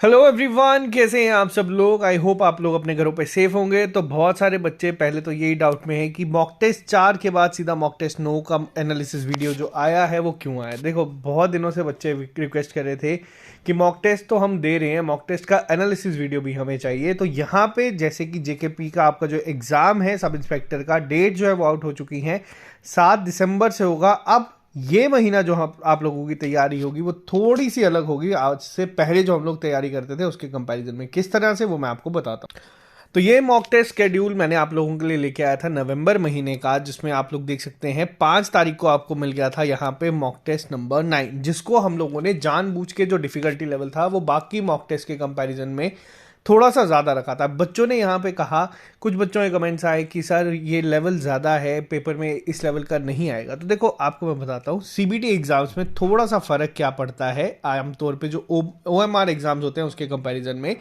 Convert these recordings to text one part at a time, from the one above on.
Hello everyone, कैसे हैं आप सब लोग। आई होप आप लोग अपने घरों पे सेफ होंगे। तो बहुत सारे बच्चे पहले तो यही डाउट में है कि मॉक टेस्ट 4 के बाद सीधा मॉक टेस्ट 9 का एनालिसिस वीडियो जो आया है वो क्यों आया। देखो, बहुत दिनों से बच्चे रिक्वेस्ट कर रहे थे कि मॉक टेस्ट तो हम दे रहे हैं, मॉक टेस्ट का एनालिसिस वीडियो भी हमें चाहिए। तो यहाँ पे जैसे कि जेकेपी का आपका जो एग्ज़ाम है सब इंस्पेक्टर का, डेट जो है वो आउट हो चुकी है, 7 दिसंबर से होगा। अब ये महीना जो हम आप लोगों की तैयारी होगी वो थोड़ी सी अलग होगी आज से पहले जो हम लोग तैयारी करते थे उसके कंपैरिजन में। किस तरह से, वो मैं आपको बताता हूँ। तो ये मॉक टेस्ट स्केड्यूल मैंने आप लोगों के लिए लेके आया था नवंबर महीने का, जिसमें आप लोग देख सकते हैं 5 तारीख को आपको मिल गया था यहाँ पे मॉक टेस्ट नंबर 9, जिसको हम लोगों ने जानबूझ के जो डिफिकल्टी लेवल था वो बाकी मॉक टेस्ट के कंपैरिजन में थोड़ा सा ज़्यादा रखा था। बच्चों ने यहाँ पे कहा, कुछ बच्चों के कमेंट्स आए कि सर ये लेवल ज़्यादा है, पेपर में इस लेवल का नहीं आएगा। तो देखो, आपको मैं बताता हूँ सीबीटी एग्जाम्स में थोड़ा सा फ़र्क क्या पड़ता है आमतौर पे जो ओएमआर एग्जाम्स होते हैं उसके कंपैरिजन में।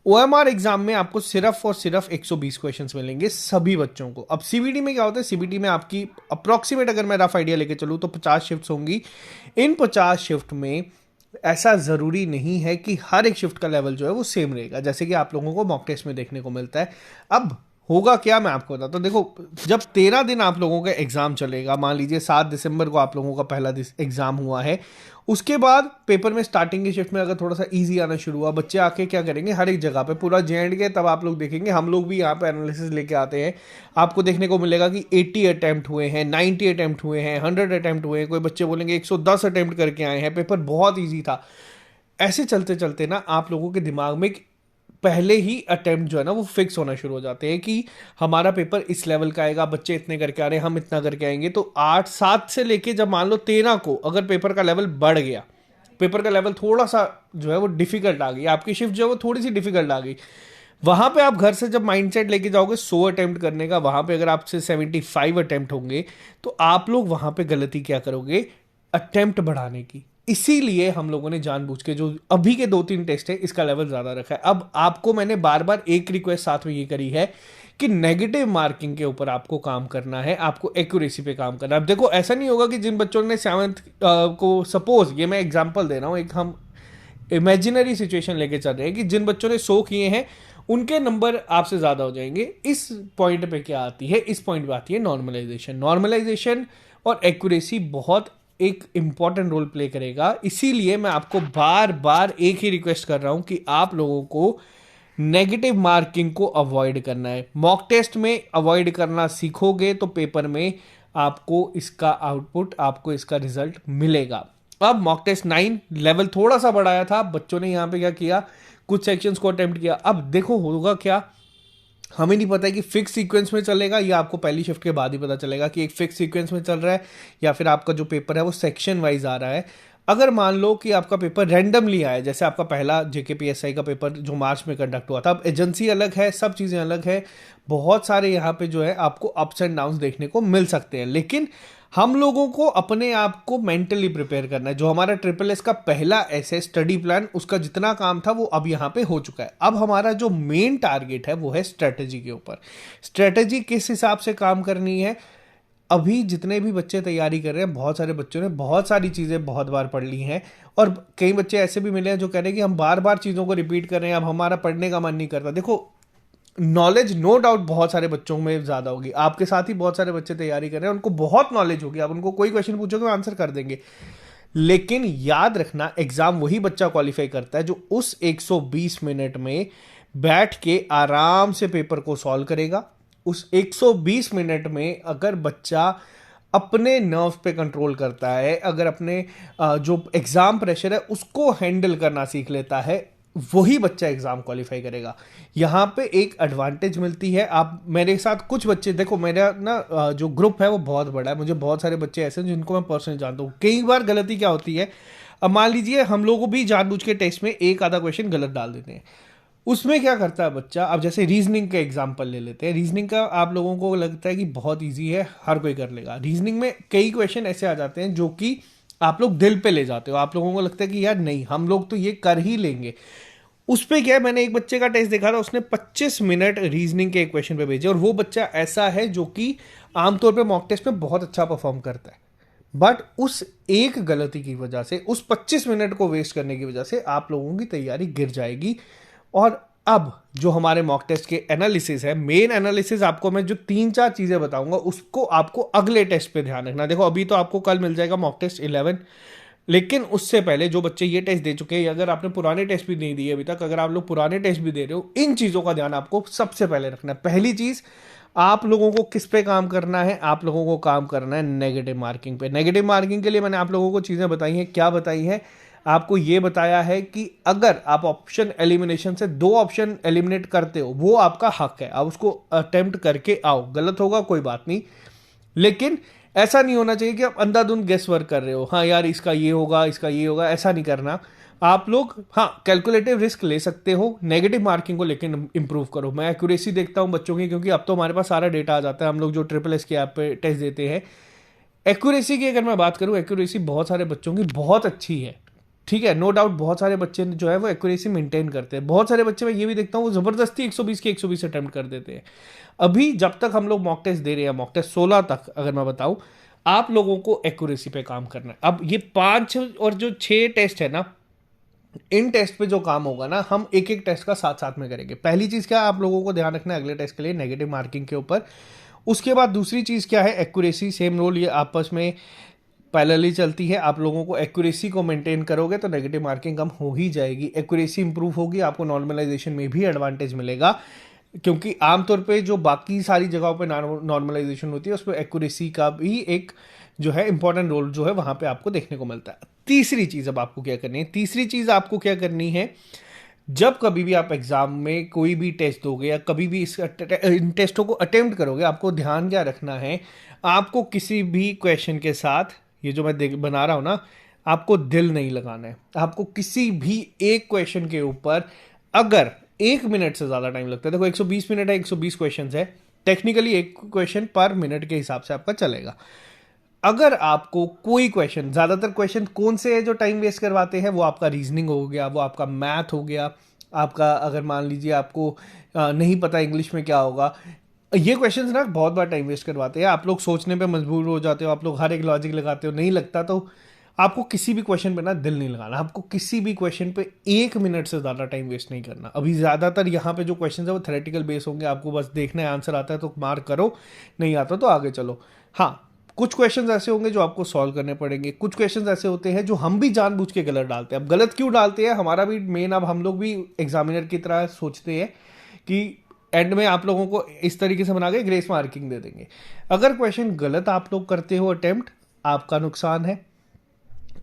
ओएमआर एग्जाम में आपको सिर्फ और सिर्फ 120 क्वेश्चंस मिलेंगे सभी बच्चों को। अब सीबीटी में क्या होता है, सीबीटी में आपकी अप्रॉक्सीमेट अगर मैं रफ आइडिया लेके चलूँ तो 50 शिफ्ट्स होंगी। इन 50 शिफ्ट में ऐसा ज़रूरी नहीं है कि हर एक शिफ्ट का लेवल जो है वो सेम रहेगा, जैसे कि आप लोगों को मॉक टेस्ट में देखने को मिलता है। अब होगा क्या, मैं आपको बताता हूँ। देखो, जब 13 दिन आप लोगों का एग्ज़ाम चलेगा, मान लीजिए 7 दिसंबर को आप लोगों का पहला एग्ज़ाम हुआ है, उसके बाद पेपर में स्टार्टिंग की शिफ्ट में अगर थोड़ा सा इजी आना शुरू हुआ, बच्चे आके क्या करेंगे हर एक जगह पे पूरा जे, तब आप लोग देखेंगे, हम लोग भी यहाँ पे एनालिसिस लेके आते हैं, आपको देखने को मिलेगा कि 80 अटैम्प्ट हुए हैं, 90 अटैम्प्ट हुए हैं, 100 अटैम्प्ट हुए हैं, कोई बच्चे बोलेंगे 110 अटैम्प्ट करके आए हैं, पेपर बहुत ईजी था। ऐसे चलते चलते ना आप लोगों के दिमाग में पहले ही अटेम्प्ट जो है ना वो फिक्स होना शुरू हो जाते हैं कि हमारा पेपर इस लेवल का आएगा, बच्चे इतने करके आ रहे हैं, हम इतना करके आएंगे। तो 8 7 से लेके जब मान लो 13 को अगर पेपर का लेवल बढ़ गया, पेपर का लेवल थोड़ा सा जो है वो डिफिकल्ट आ गई, आपकी शिफ्ट जो है वो थोड़ी सी डिफिकल्ट आ गई, वहां पे आप घर से जब माइंडसेट लेके जाओगे 100 अटेम्प्ट करने का, वहां पे अगर आपसे 75 अटेम्प्ट होंगे तो आप लोग वहां पे गलती क्या करोगे, अटेम्प्ट बढ़ाने की। इसीलिए हम लोगों ने जानबूझ के जो अभी के 2 3 टेस्ट है इसका लेवल ज्यादा रखा है। अब आपको मैंने बार बार एक रिक्वेस्ट साथ में ये करी है कि नेगेटिव मार्किंग के ऊपर आपको काम करना है, आपको एक्यूरेसी पे काम करना है। अब देखो, ऐसा नहीं होगा कि जिन बच्चों ने 7th को, सपोज ये मैं एग्जांपल दे रहा हूँ, एक हम इमेजिनरी सिचुएशन लेके चल रहे हैं कि जिन बच्चों ने 100 किए हैं उनके नंबर आपसे ज़्यादा हो जाएंगे। इस पॉइंट पे क्या आती है, इस पॉइंट पे आती है नॉर्मलाइजेशन। नॉर्मलाइजेशन और एक्यूरेसी बहुत एक इंपॉर्टेंट रोल प्ले करेगा। इसीलिए मैं आपको बार बार एक ही रिक्वेस्ट कर रहा हूं कि आप लोगों को नेगेटिव मार्किंग को अवॉइड करना है। मॉक टेस्ट में अवॉइड करना सीखोगे तो पेपर में आपको इसका आउटपुट, आपको इसका रिजल्ट मिलेगा। अब मॉक टेस्ट 9 लेवल थोड़ा सा बढ़ाया था, बच्चों ने यहाँ पे क्या किया, कुछ सेक्शंस को अटेम्प्ट किया। अब देखो होगा क्या, हमें नहीं पता है कि फिक्स सीक्वेंस में चलेगा या आपको पहली शिफ्ट के बाद ही पता चलेगा कि एक फिक्स सीक्वेंस में चल रहा है या फिर आपका जो पेपर है वो सेक्शन वाइज आ रहा है। अगर मान लो कि आपका पेपर रैंडमली आया, जैसे आपका पहला जेकेपीएसआई का पेपर जो मार्च में कंडक्ट हुआ था, अब एजेंसी अलग है, सब चीज़ें अलग है, बहुत सारे यहाँ पे जो है आपको अप्स एंड डाउन्स देखने को मिल सकते हैं। लेकिन हम लोगों को अपने आप को मेंटली प्रिपेयर करना है। जो हमारा ट्रिपल एस का पहला ऐसे स्टडी प्लान, उसका जितना काम था वो अब यहाँ पे हो चुका है। अब हमारा जो मेन टारगेट है वो है स्ट्रेटेजी के ऊपर। स्ट्रेटेजी किस हिसाब से काम करनी है, अभी जितने भी बच्चे तैयारी कर रहे हैं, बहुत सारे बच्चों ने बहुत सारी चीज़ें बहुत बार पढ़ ली हैं, और कई बच्चे ऐसे भी मिले हैं जो कह रहे हैं कि हम बार बार चीज़ों को रिपीट कर रहे हैं, अब हमारा पढ़ने का मन नहीं करता। देखो, नॉलेज नो डाउट बहुत सारे बच्चों में ज़्यादा होगी, आपके साथ ही बहुत सारे बच्चे तैयारी कर रहे हैं, उनको बहुत नॉलेज होगी, आप उनको कोई क्वेश्चन पूछोगे वो आंसर कर देंगे। लेकिन याद रखना, एग्जाम वही बच्चा क्वालिफाई करता है जो उस 120 मिनट में बैठ के आराम से पेपर को सॉल्व करेगा। उस 120 मिनट में अगर बच्चा अपने नर्व पे कंट्रोल करता है, अगर अपने जो एग्जाम प्रेशर है उसको हैंडल करना सीख लेता है, वही बच्चा एग्जाम क्वालिफाई करेगा। यहाँ पे एक एडवांटेज मिलती है। आप मेरे साथ कुछ बच्चे, देखो मेरा ना जो ग्रुप है वो बहुत बड़ा है, मुझे बहुत सारे बच्चे ऐसे हैं जिनको मैं पर्सनली जानता हूँ। कई बार गलती क्या होती है, अब मान लीजिए हम लोग भी जानबूझ के टेस्ट में एक आधा क्वेश्चन गलत डाल देते हैं। उसमें क्या करता है बच्चा, अब जैसे रीजनिंग का एग्जाम्पल ले लेते हैं। रीजनिंग का आप लोगों को लगता है कि बहुत ईजी है, हर कोई कर लेगा। रीजनिंग में कई क्वेश्चन ऐसे आ जाते हैं जो कि आप लोग दिल पे ले जाते हो, आप लोगों को लगता है कि यार नहीं, हम लोग तो ये कर ही लेंगे। उस पे क्या है, मैंने एक बच्चे का टेस्ट देखा था, उसने 25 मिनट रीजनिंग के एक क्वेश्चन पे भेजे, और वो बच्चा ऐसा है जो कि आमतौर पे मॉक टेस्ट में बहुत अच्छा परफॉर्म करता है। बट उस एक गलती की वजह से, उस 25 मिनट को वेस्ट करने की वजह से आप लोगों की तैयारी गिर जाएगी। और अब जो हमारे मॉक टेस्ट के एनालिसिस है, मेन एनालिसिस आपको मैं जो 3-4 चीजें बताऊंगा उसको आपको अगले टेस्ट पे ध्यान रखना। देखो अभी तो आपको कल मिल जाएगा मॉक टेस्ट 11, लेकिन उससे पहले जो बच्चे ये टेस्ट दे चुके हैं, अगर आपने पुराने टेस्ट भी नहीं दिए अभी तक, अगर आप लोग पुराने टेस्ट भी दे रहे हो, इन चीज़ों का ध्यान आपको सबसे पहले रखना है। पहली चीज़, आप लोगों को किस पे काम करना है? आप लोगों को काम करना है नेगेटिव मार्किंग पे। नेगेटिव मार्किंग के लिए मैंने आप लोगों को चीज़ें बताई हैं। क्या बताई हैं? आपको ये बताया है कि अगर आप ऑप्शन एलिमिनेशन से 2 ऑप्शन एलिमिनेट करते हो, वो आपका हक है, आप उसको अटेम्प्ट करके आओ। गलत होगा कोई बात नहीं, लेकिन ऐसा नहीं होना चाहिए कि आप अंधाधुंध गेस वर्क कर रहे हो, हाँ यार इसका ये होगा, इसका ये होगा, ऐसा नहीं करना। आप लोग हाँ कैलकुलेटिव रिस्क ले सकते हो, नेगेटिव मार्किंग को लेकिन इंप्रूव करो। मैं एक्यूरेसी देखता हूँ बच्चों की, क्योंकि अब तो हमारे पास सारा डेटा आ जाता है, हम लोग जो SSS के ऐप पे टेस्ट देते हैं। एक्यूरेसी की अगर मैं बात करूँ, एक्यूरेसी बहुत सारे बच्चों की बहुत अच्छी है, ठीक है, नो डाउट। बहुत सारे बच्चे जो है वो एक्यूरेसी मेंटेन करते हैं। बहुत सारे बच्चे मैं ये भी देखता हूँ वो जबरदस्ती 120 के 120 अटेम्प्ट कर देते हैं। अभी जब तक हम लोग मॉक टेस्ट दे रहे हैं, मॉक टेस्ट 16 तक अगर मैं बताऊं, आप लोगों को एक्यूरेसी पे काम करना है। अब ये 5 और जो 6 टेस्ट है ना, इन टेस्ट पे जो काम होगा ना, हम एक एक टेस्ट का साथ साथ में करेंगे। पहली चीज क्या आप लोगों को ध्यान रखना है अगले टेस्ट के लिए? नेगेटिव मार्किंग के ऊपर। उसके बाद दूसरी चीज क्या है? एक्यूरेसी। सेम रोल, ये आपस में पैरेलली चलती है। आप लोगों को एक्यूरेसी को मेंटेन करोगे तो नेगेटिव मार्किंग कम हो ही जाएगी। एक्यूरेसी इंप्रूव होगी, आपको नॉर्मलाइजेशन में भी एडवांटेज मिलेगा, क्योंकि आमतौर पे जो बाकी सारी जगहों पे नॉर्मलाइजेशन होती है उसमें एक्यूरेसी का भी एक जो है इंपॉर्टेंट रोल जो है वहां पे आपको देखने को मिलता है। तीसरी चीज अब आपको क्या करनी है? तीसरी चीज आपको क्या करनी है, जब कभी भी आप एग्जाम में कोई भी टेस्ट दोगे या कभी भी इन टेस्टों को अटेम्प्ट करोगे, आपको ध्यान क्या रखना है? आपको किसी भी क्वेश्चन के साथ, ये जो मैं बना रहा हूं ना, आपको दिल नहीं लगाना है। आपको किसी भी एक क्वेश्चन के ऊपर अगर 1 मिनट से ज्यादा टाइम लगता है, देखो 120 मिनट है, 120 क्वेश्चन है, टेक्निकली एक क्वेश्चन पर मिनट के हिसाब से आपका चलेगा। अगर आपको कोई क्वेश्चन, ज्यादातर क्वेश्चन कौन से है जो टाइम वेस्ट करवाते हैं? वो आपका रीजनिंग हो गया, वो आपका मैथ हो गया, आपका अगर मान लीजिए आपको नहीं पता इंग्लिश में क्या होगा, ये क्वेश्चंस ना बहुत बार टाइम वेस्ट करवाते हैं। आप लोग सोचने पे मजबूर हो जाते हो, आप लोग हर एक लॉजिक लगाते हो, नहीं लगता। तो आपको किसी भी क्वेश्चन पे ना दिल नहीं लगाना, आपको किसी भी क्वेश्चन पे 1 मिनट से ज़्यादा टाइम वेस्ट नहीं करना। अभी ज़्यादातर यहाँ पे जो क्वेश्चन है वो थ्योरेटिकल बेस होंगे, आपको बस देखना है, आंसर आता है तो मार्क करो, नहीं आता तो आगे चलो। हाँ, कुछ क्वेश्चंस ऐसे होंगे जो आपको सॉल्व करने पड़ेंगे, कुछ क्वेश्चंस ऐसे होते हैं जो हम भी जानबूझ के गलत डालते हैं। अब गलत क्यों डालते हैं? हमारा भी मेन, अब हम लोग भी एग्जामिनर की तरह सोचते हैं कि एंड में आप लोगों को इस तरीके से बना के ग्रेस मार्किंग दे देंगे। अगर क्वेश्चन गलत आप लोग करते हो अटेम्प्ट, आपका नुकसान है।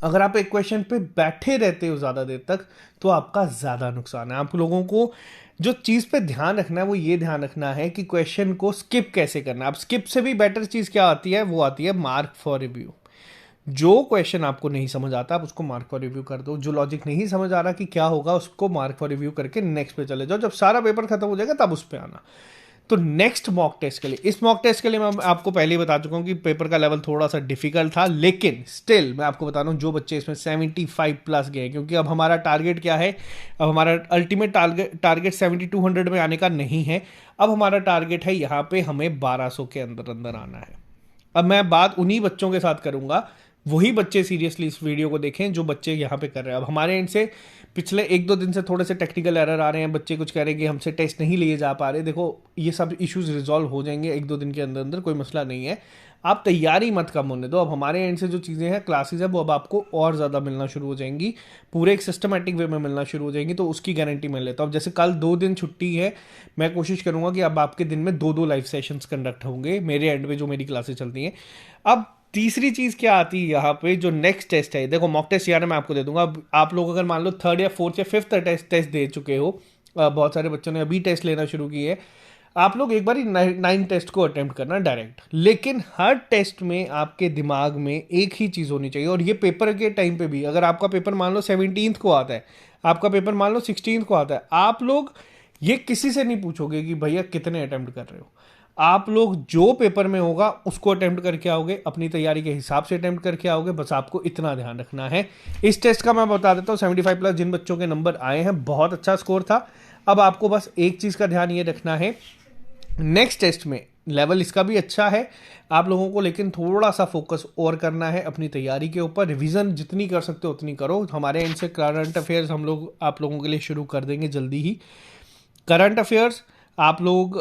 अगर आप एक क्वेश्चन पे बैठे रहते हो ज्यादा देर तक तो आपका ज्यादा नुकसान है। आप लोगों को जो चीज पे ध्यान रखना है वो ये ध्यान रखना है कि क्वेश्चन को स्किप कैसे करना है। अब स्किप से भी बेटर चीज क्या आती है? वो आती है मार्क फॉर रिव्यू। जो क्वेश्चन आपको नहीं समझ आता आप उसको मार्क फॉर रिव्यू कर दो। जो लॉजिक नहीं समझ आ रहा कि क्या होगा, उसको मार्क फॉर रिव्यू करके नेक्स्ट पे चले जाओ। जब सारा पेपर खत्म हो जाएगा तब उस पे आना। तो नेक्स्ट मॉक टेस्ट के लिए, इस मॉक टेस्ट के लिए मैं आपको पहले ही बता चुका हूं कि पेपर का लेवल थोड़ा सा डिफिकल्ट था, लेकिन स्टिल मैं आपको बता रहा हूं जो बच्चे इसमें 75 प्लस गए, क्योंकि अब हमारा टारगेट क्या है? अब हमारा अल्टीमेट टारगेट 7200 में आने का नहीं है। अब हमारा टारगेट है यहाँ पे हमें 1200 के अंदर अंदर आना है। अब मैं बात उन्हीं बच्चों के साथ करूंगा, वही बच्चे सीरियसली इस वीडियो को देखें जो बच्चे यहाँ पे कर रहे हैं। अब हमारे एंड से पिछले 1-2 दिन से थोड़े से टेक्निकल एरर आ रहे हैं, बच्चे कुछ कह रहे हैं कि हमसे टेस्ट नहीं लिए जा पा रहे। देखो ये सब इश्यूज रिजॉल्व हो जाएंगे 1-2 दिन के अंदर अंदर, कोई मसला नहीं है। आप तैयारी मत कम होने दो। अब हमारे एंड से जो चीज़ें हैं, क्लासेज है, वो अब आपको और ज़्यादा मिलना शुरू हो जाएंगी, पूरे एक सिस्टमेटिक वे में मिलना शुरू हो जाएंगी। तो उसकी गारंटी मैं लेता हूँ। अब जैसे कल 2 दिन छुट्टी है, मैं कोशिश करूंगा कि अब आपके दिन में 2-2 लाइव सेशंस कंडक्ट होंगे मेरे एंड में जो मेरी क्लासेस चलती हैं। अब तीसरी चीज क्या आती है यहाँ पे, जो नेक्स्ट टेस्ट है, देखो मॉक टेस्ट यार मैं आपको दे दूंगा। आप लोग अगर मान लो 3rd या 4th या 5th टेस्ट दे चुके हो, बहुत सारे बच्चों ने अभी टेस्ट लेना शुरू किए, आप लोग एक बार 9 टेस्ट को अटेम्प्ट करना डायरेक्ट। लेकिन हर टेस्ट में आपके दिमाग में एक ही चीज होनी चाहिए, और ये पेपर के टाइम पे भी, अगर आपका पेपर मान लो 17th को आता है, आपका पेपर मान लो 16th को आता है, आप लोग ये किसी से नहीं पूछोगे कि भैया कितने अटेम्प्ट कर रहे हो। आप लोग जो पेपर में होगा उसको अटेम्प्ट करके आओगे, अपनी तैयारी के हिसाब से अटेम्प्ट करके आओगे। बस आपको इतना ध्यान रखना है। इस टेस्ट का मैं बता देता हूँ, 75 प्लस जिन बच्चों के नंबर आए हैं, बहुत अच्छा स्कोर था। अब आपको बस एक चीज का ध्यान ये रखना है, नेक्स्ट टेस्ट में लेवल इसका भी अच्छा है आप लोगों को, लेकिन थोड़ा सा फोकस और करना है अपनी तैयारी के ऊपर। रिवीजन जितनी कर सकते हो उतनी करो। हमारे इनसे करंट अफेयर्स हम लोग आप लोगों के लिए शुरू कर देंगे जल्दी ही। करंट अफेयर्स आप लोग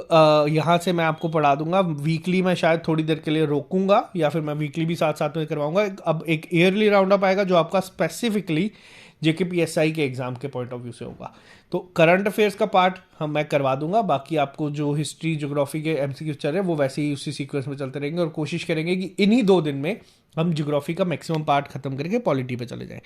यहाँ से मैं आपको पढ़ा दूंगा। वीकली मैं शायद थोड़ी देर के लिए रोकूंगा, या फिर मैं वीकली भी साथ साथ में करवाऊंगा। अब एक ईयरली राउंड अप आएगा जो आपका स्पेसिफिकली JKPSI के एग्जाम के पॉइंट ऑफ व्यू से होगा। तो करंट अफेयर्स का पार्ट मैं करवा दूंगा। बाकी आपको जो हिस्ट्री ज्योग्राफी के MCQ चल रहे हैं वो वैसे ही उसी सीक्वेंस में चलते रहेंगे, और कोशिश करेंगे कि इन्हीं 2 दिन में हम ज्योग्राफी का मैक्सिमम पार्ट खत्म करके पॉलिटी पे चले जाएं।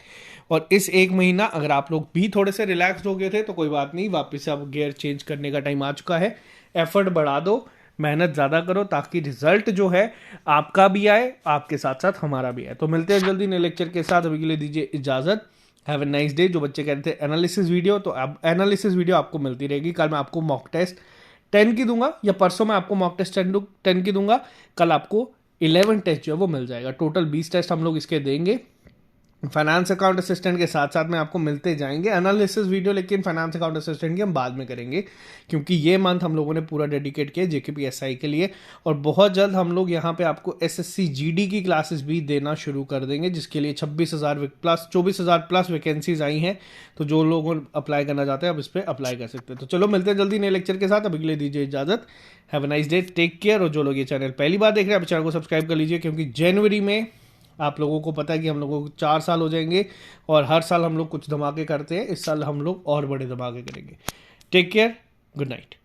और इस 1 महीना अगर आप लोग भी थोड़े से रिलैक्स हो गए थे तो कोई बात नहीं, वापस से अब गियर चेंज करने का टाइम आ चुका है। एफर्ट बढ़ा दो, मेहनत ज़्यादा करो, ताकि रिजल्ट जो है आपका भी आए, आपके साथ साथ हमारा भी आए। तो मिलते हैं जल्दी नए लेक्चर के साथ। अभी के लिए दीजिए इजाज़त। Have a nice day. जो बच्चे कह रहे थे एनालिसिस वीडियो, तो अब एनालिसिस वीडियो आपको मिलती रहेगी। कल मैं आपको मॉक टेस्ट 10 की दूंगा, या परसों मैं आपको मॉक टेस्ट 10 की दूंगा। कल आपको 11 टेस्ट जो है वो मिल जाएगा। टोटल 20 टेस्ट हम लोग इसके देंगे। फाइनेंस अकाउंट असिस्टेंट के साथ साथ में आपको मिलते जाएंगे एनालिसिस वीडियो, लेकिन फाइनेंस अकाउंट असिस्टेंट की हम बाद में करेंगे, क्योंकि ये मंथ हम लोगों ने पूरा डेडिकेट किया JKPSI के लिए। और बहुत जल्द हम लोग यहाँ पे आपको SSC GD की क्लासेस भी देना शुरू कर देंगे, जिसके लिए 24,000 प्लस वैकेंसीज आई हैं। तो जो लोग अप्लाई करना चाहते हैं अब इस पर अप्लाई कर सकते हैं। तो चलो मिलते हैं जल्दी नए लेक्चर के साथ। अभी के लिए दीजिए इजाजत। Have a nice day, take care. और जो लोग ये चैनल पहली बार देख रहे हैं, चैनल को सब्सक्राइब कर लीजिए, क्योंकि जनवरी में आप लोगों को पता है कि हम लोगों को 4 साल हो जाएंगे, और हर साल हम लोग कुछ धमाके करते हैं। इस साल हम लोग और बड़े धमाके करेंगे। Take care, good night.